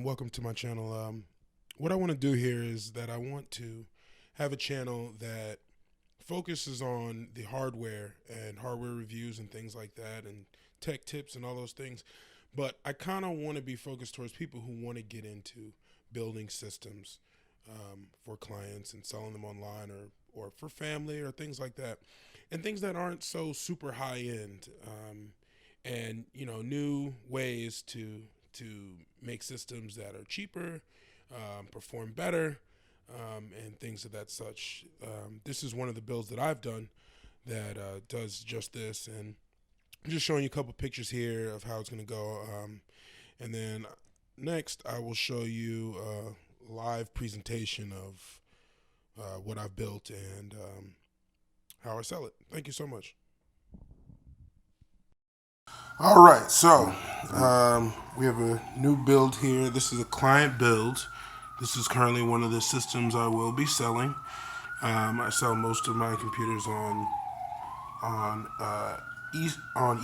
welcome to my channel. What I want to do here is that I want to have a channel that focuses on the hardware and hardware reviews and things like that and tech tips and all those things. But I kind of want to be focused towards people who want to get into building systems for clients and selling them online or for family or things like that. And things that aren't so super high end and, new ways to make systems that are cheaper, perform better, and things of that such. This is one of the builds that I've done that does just this, and I'm just showing you a couple pictures here of how it's going to go. And then next, I will show you a live presentation of what I've built and how I sell it. Thank you so much. All right, so we have a new build here. This is a client build. This is currently one of the systems I will be selling. I sell most of my computers on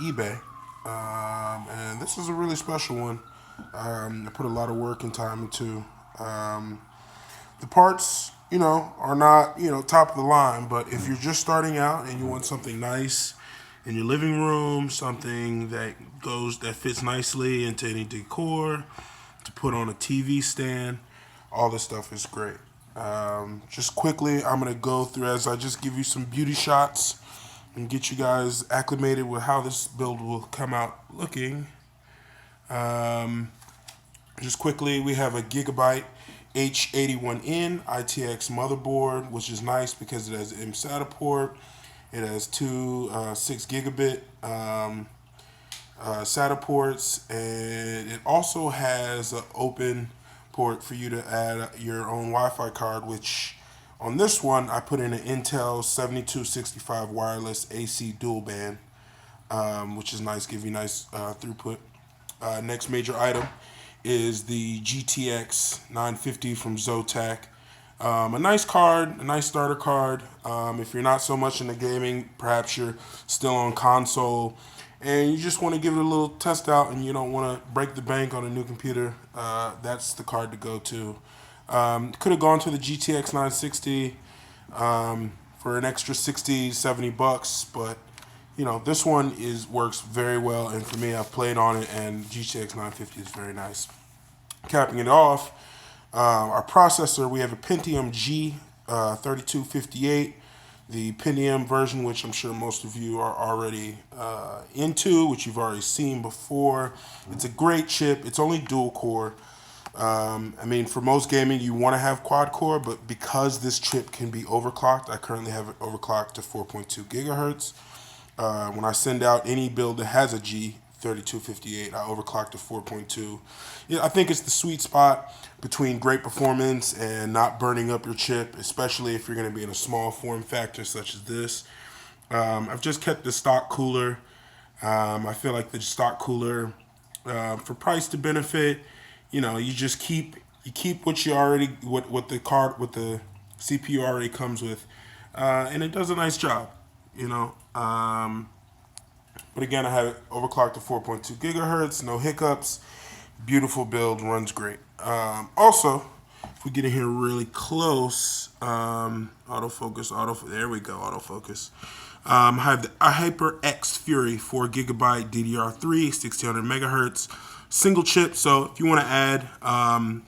eBay, and this is a really special one. I put a lot of work and time into. The parts, are not top of the line, but if you're just starting out and you want something nice in your living room, something that fits nicely into any decor, to put on a TV stand, all this stuff is great. Just quickly, I'm gonna go through as I just give you some beauty shots and get you guys acclimated with how this build will come out looking. Just quickly, we have a Gigabyte H81N ITX motherboard, which is nice because it has an Msata port. It has two 6 gigabit SATA ports, and it also has an open port for you to add your own Wi-Fi card, which on this one I put in an Intel 7265 wireless AC dual band, which is nice, give you nice throughput. Next major item is the GTX 950 from Zotac. A nice card, a nice starter card. If you're not so much into gaming, perhaps you're still on console and you just want to give it a little test out and you don't want to break the bank on a new computer, that's the card to go to. Could have gone to the GTX 960 for an extra 60, 70 bucks, but this one works very well, and for me, I've played on it, and GTX 950 is very nice. Capping it off, our processor, we have a Pentium G3258, the Pentium version, which I'm sure most of you are already into, which you've already seen before. It's a great chip. It's only dual core. For most gaming, you want to have quad core, but because this chip can be overclocked, I currently have it overclocked to 4.2 gigahertz. When I send out any build that has a G3258, I overclock to 4.2. I think it's the sweet spot between great performance and not burning up your chip, especially if you're going to be in a small form factor such as this. I've just kept the stock cooler. I feel like the stock cooler, for price to benefit, you just keep what you already what the CPU already comes with, and it does a nice job. But again, I have it overclocked to 4.2 gigahertz, no hiccups, beautiful build, runs great. Also, if we get in here really close, autofocus, there we go, autofocus. I have the HyperX Fury 4 gigabyte DDR3, 1600 megahertz, single chip. So if you want to add,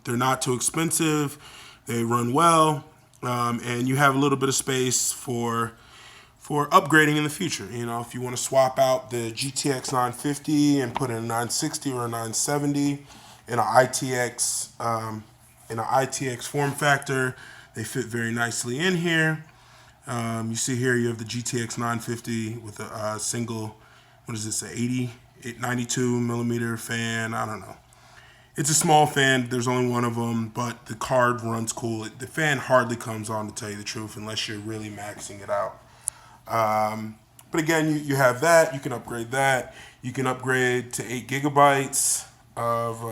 they're not too expensive, they run well, and you have a little bit of space for upgrading in the future. If you want to swap out the GTX 950 and put in a 960 or a 970 in an ITX form factor, they fit very nicely in here. You see here you have the GTX 950 with a single, what is this, a 92 millimeter fan. I don't know. It's a small fan. There's only one of them, but the card runs cool. The fan hardly comes on, to tell you the truth, unless you're really maxing it out. But again, you have that. You can upgrade that. You can upgrade to 8 gigabytes of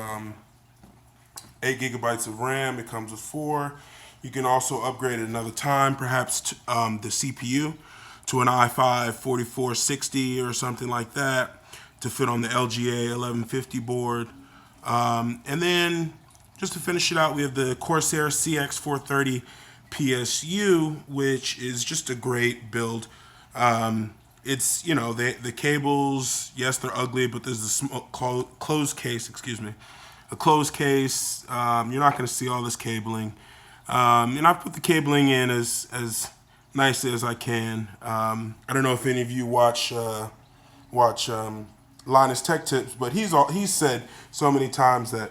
8 gigabytes of RAM. It comes with 4. You can also upgrade at another time, perhaps to, the CPU to an i5-4460 or something like that to fit on the LGA 1150 board. And then just to finish it out, we have the Corsair CX 430 PSU, which is just a great build. It's, you know, the cables, yes, they're ugly, but there's a closed case, a closed case. You're not going to see all this cabling. And I put the cabling in as nicely as I can. I don't know if any of you watch Linus Tech Tips, but he's said so many times that,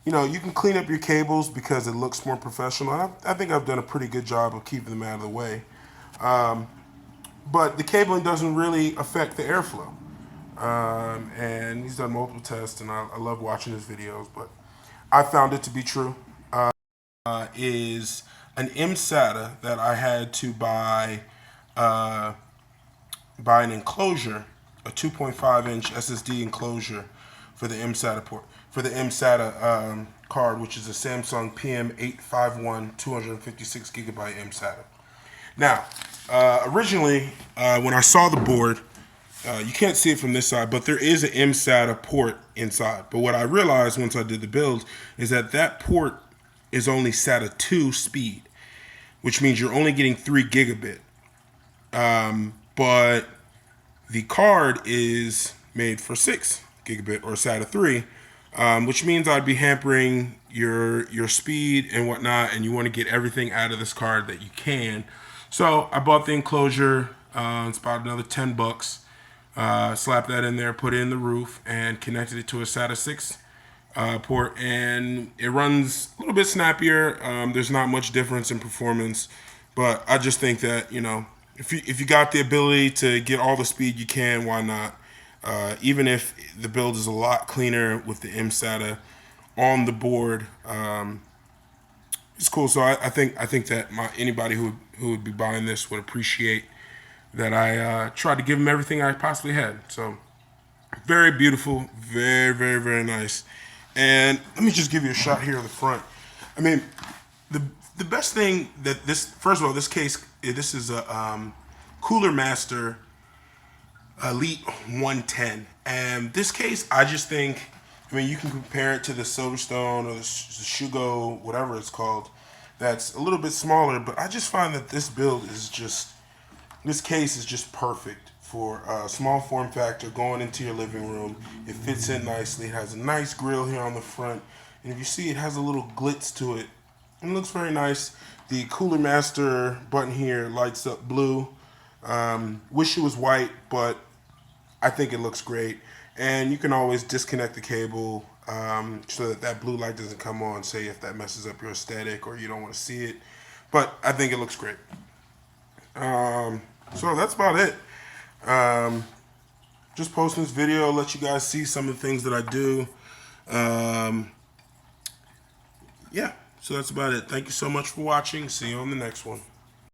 you know, you can clean up your cables because it looks more professional. And I think I've done a pretty good job of keeping them out of the way. But the cabling doesn't really affect the airflow. And he's done multiple tests, and I love watching his videos, but I found it to be true. Is an Msata that I had to buy an enclosure, a 2.5-inch SSD enclosure for the Msata card, which is a Samsung PM851 256 gigabyte Msata. Now, originally, when I saw the board, you can't see it from this side, but there is an Msata port inside. But what I realized once I did the build is that port is only SATA 2 speed, which means you're only getting 3 gigabit. But the card is made for 6 gigabit or SATA 3, which means I'd be hampering your speed and whatnot, and you want to get everything out of this card that you can. So I bought the enclosure. It's about another $10. Slapped that in there, put it in the roof, and connected it to a SATA 6 port, and it runs a little bit snappier. There's not much difference in performance, but I just think that, you know, if you got the ability to get all the speed you can, why not? Even if the build is a lot cleaner with the Msata on the board, it's cool. So I think that anybody who would be buying this would appreciate that I tried to give them everything I possibly had. So very beautiful, very, very, very nice. And let me just give you a shot here in the front. I mean, the best thing that first of all, this is a Cooler Master Elite 110. And this case, I just think, I mean, you can compare it to the Silverstone or the Shugo, whatever it's called, that's a little bit smaller, but I just find that this case is just perfect for a small form factor going into your living room. It fits in nicely. It has a nice grill here on the front, and if you see, it has a little glitz to it. It looks very nice. The Cooler Master button here lights up blue. Wish it was white, but I think it looks great. And you can always disconnect the cable so that blue light doesn't come on, say if that messes up your aesthetic or you don't want to see it. But I think it looks great. So that's about it. Just posting this video, let you guys see some of the things that I do. Yeah, so that's about it. Thank you so much for watching. See you on the next one.